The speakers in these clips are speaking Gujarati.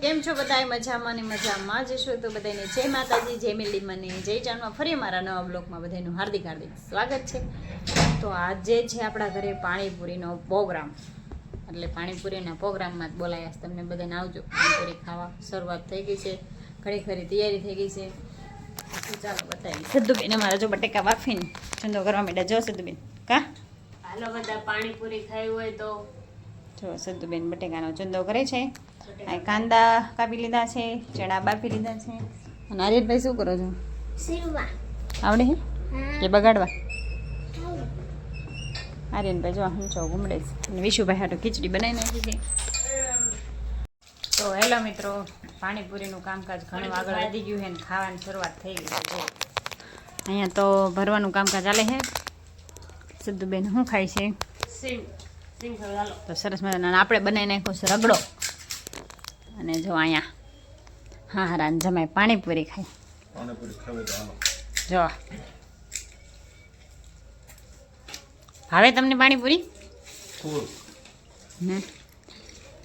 કેમ છો બધાય? મજામાં ને મજામાં જ છો તો બધાને જય માતાજી, જય મેલી મને જય જાનમાં ફરી મારા નવા બ્લોગમાં બધાનું હાર્દિક હાર્દિક સ્વાગત છે. તો આજે છે આપણા ઘરે પાણીપુરીનો પ્રોગ્રામ, એટલે પાણીપુરીના પ્રોગ્રામમાં જ બોલાયા તમને બધાને આવજો. પાણીપુરી ખાવા શરૂઆત થઈ ગઈ છે, ઘણી ખરી તૈયારી થઈ ગઈ છે. તો ચાલો બતાવી. સિદ્ધુબેન અમારા જો બટેકા બાફીને ચંદો કરવા માંડ્યા. જો સિદ્ધુબેન કા હાલો બધા પાણીપુરી ખાવી હોય તો જો સિદ્ધુબેન બટેકાનો ચંદો કરે છે. આ કાંદા કાપી લીધા છે, ચણા બાફી લીધા છે. અને આર્યનભાઈ શું કરો છો? સીવવા આવડે છે કે બગાડવા? આર્યનભાઈ જો હું છો ઘૂમડે છે. અને વિશુભાઈ હાટો ખીચડી બનાવી નાખી છે. તો હેલો મિત્રો, પાણીપુરીનું કામકાજ ઘણું આગળ વધી ગયું છે ને ખાવાની શરૂઆત થઈ ગઈ છે. અહીંયા તો ભરવાનું કામકાજ ચાલે છે. સિદ્ધુબેન શું ખાય છે? તો સરસ મજાના આપણે બનાવી નાખ્યો છે રગડો. અને જો અહીંયા હા હારાન જમાય પાણીપુરી ખાય. જો ભાવે તમને પાણીપુરી?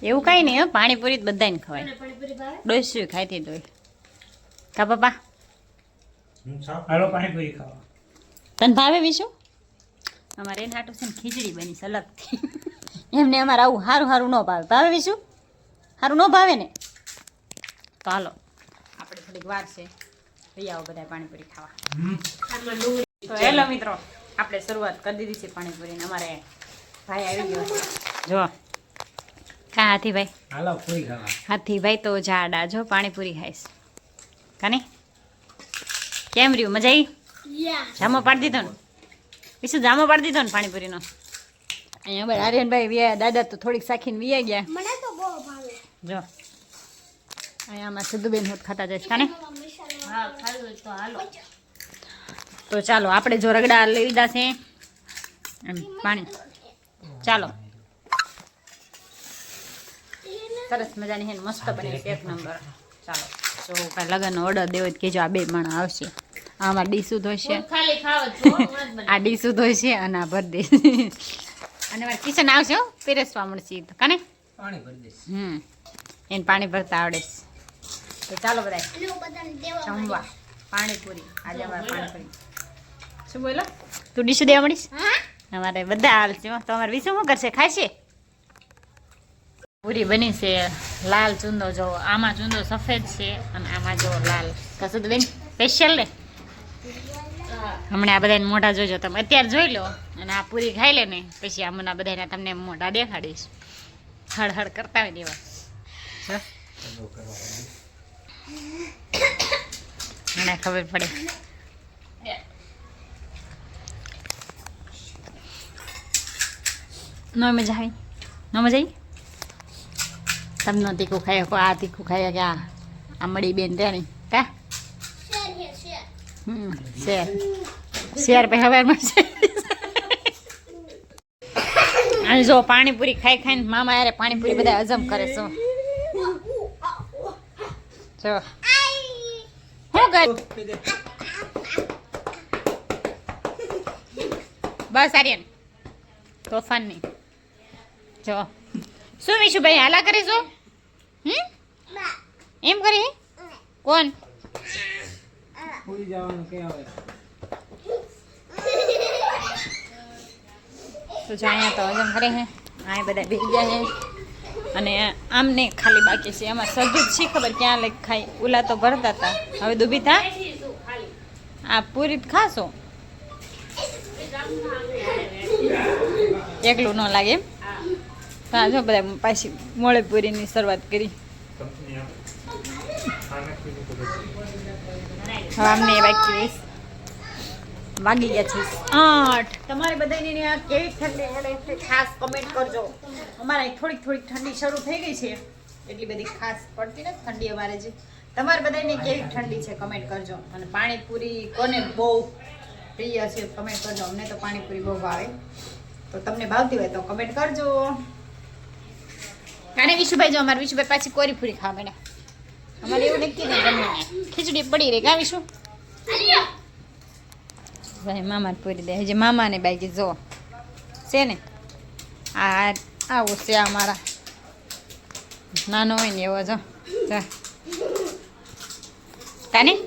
એવું કાંઈ નહીં હો, પાણીપુરી જ બધાને ખવાય. ડોસ્યું ખાઈતી તોય કા પપ્પા પાણીપુરી ખાવા તને ભાવે વિશું? અમારે એને હાટું છે ને ખીચડી બની છે અલગથી. એમને અમારે આવું સારું સારું ન ભાવે. ભાવે વિશું? સારું ન ભાવે ને? તો હાલો આપણે થોડીક વાર છે, લઈ આવો બધા પાણીપુરી ખાવા. તો હેલો મિત્રો, આપણે શરૂઆત કરી દીધી છે પાણીપુરીને. અમારે ભાઈ આવી ગયો છે. જો કા હાથીભાઈ? હાલો પૂરી ખાવા. હાથીભાઈ તો જાડા જો પાણીપુરી ખાઈશ કાને. કેમ રહ્યું? મજા આવી? જામો પાડી દીધો ને વિશું? જામો પાડી દીધો ને પાણીપુરીનો? અહીંયા ભાઈ આર્યનભાઈ વ્યા દાદા તો થોડીક સાખીને વ્યા ગયા. મને તો બહુ ભાવે. જો અહીંયા આમાં સિદ્ધુબેન હોત ખાતા જઈશ કાને. હા ખાવું હોય તો હાલો. તો ચાલો આપણે જો રગડા લઈ લીધા છે એમ પાણી. ચાલો સરસ મજાની છે, મસ્ત બની એક નંબર. ચાલો જો કાંઈ લગ્નનો ઓર્ડર દેવો હોય તો કહેજો, આ બે માણસ આવશે. આમાં ડીશું ધોઈશે, ખાલી ખાવ છો આ ડીશું ધોઈશે અને આ ભર દે. અને મારે કિચન આવશે હો, પીરસવા મળશે તો કાને. પાણી ભરી દઈશ. એને પાણી ભરતા આવડે છે. તો ચાલો બધા અને હું બધાને દેવા જમવા પાણીપુરી. આજે અમારે પાણીપુરી. શું બોલો? તું ડીશું દેવા મળીશ? અમારે બધા હાલ છે. તો અમારે વિશું શું કરશે? ખાશે? પૂરી બની છે લાલ ચૂંદો. જો આમાં ચૂંદો સફેદ છે અને આમાં જો લાલ. કશું બેન સ્પેશિયલ ને હમણાં આ બધાને મોઢા જોજો તમે. અત્યારે જોઈ લો અને આ પૂરી ખાઈ લે ને પછી આમના બધાને તમને મોઢા દેખાડીશ. હળ હળ કરતા હોય દેવા. મને ખબર પડે. ન મજા આવી? ન મજા આવી? તમને તીખું ખાઈ શકો, આ તીખું ખાઈ કે આ મળી બેન ત્યાં કા શેર શેર પે હવે મળશે. અને જો પાણીપુરી ખાઈ ખાઈને મામા યારે પાણીપુરી બધા હજમ કરે છે. જો શું કર બસ આર્યન તોફાન નહીં. જો શું વિશુભાઈ હાલા કરે છો? એમ કરી કોણ? પૂરી જવાનું કે આવે. તો જો અહીંયા તો હજમ કરે છે. આ બધા ભેગી ગયા છે અને આમને ખાલી બાકી છે. એમાં સજ્જુ છે ખબર ક્યાં લઈ ખાઈ. ઓલા તો ભરતા હતા, હવે દુબી થા. આ પૂરી જ ખાશો? એકલું ન લાગે એમ? હા જો બધા પાછી મોળે પૂરીની શરૂઆત કરી. હવે આમને બાકી વાગી ગયા છે 8. તમારે બધાની આ કેવી ઠંડી પડે છે ખાસ કમેન્ટ કરજો. અમારે થોડીક થોડીક ઠંડી શરૂ થઈ ગઈ છે, એટલી બધી ખાસ પડતી નથી ઠંડી અમારે જે. તમારે બધાને કેવી ઠંડી છે કમેન્ટ કરજો. અને પાણીપુરી કોને બહુ પ્રિય છે કમેન્ટ કરજો. અમને તો પાણીપુરી બહુ ભાવે, તો તમને ભાવતી હોય તો કમેન્ટ કરજો. કાને વિશુભાઈ જો અમારે વિશુભાઈ પાછી કોરી પૂરી ખાવા માંડ્યા. અમારે એવું નક્કી નહીં ગમે ખીચડી પડી રહી. કા વિશુ ભાઈ મામાને પૂરી દે. હજી મામાને બાકી જો છે ને આ આવું છે અમારા નાનો હોય ને એવો જો જા કાની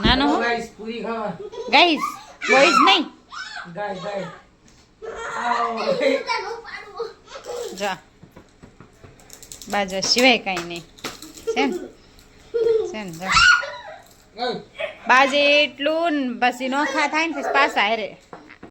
નાનો હો ગાઈસ પૂરી ખાવા ગાઈસ બોઈઝ નહીં ગાય આવો જા બાજા સિવાય કાંઈ નહીં છે ને જા ગાય બાજે એટલું ને પછી નોખા થાય ને પછી પાછા હારે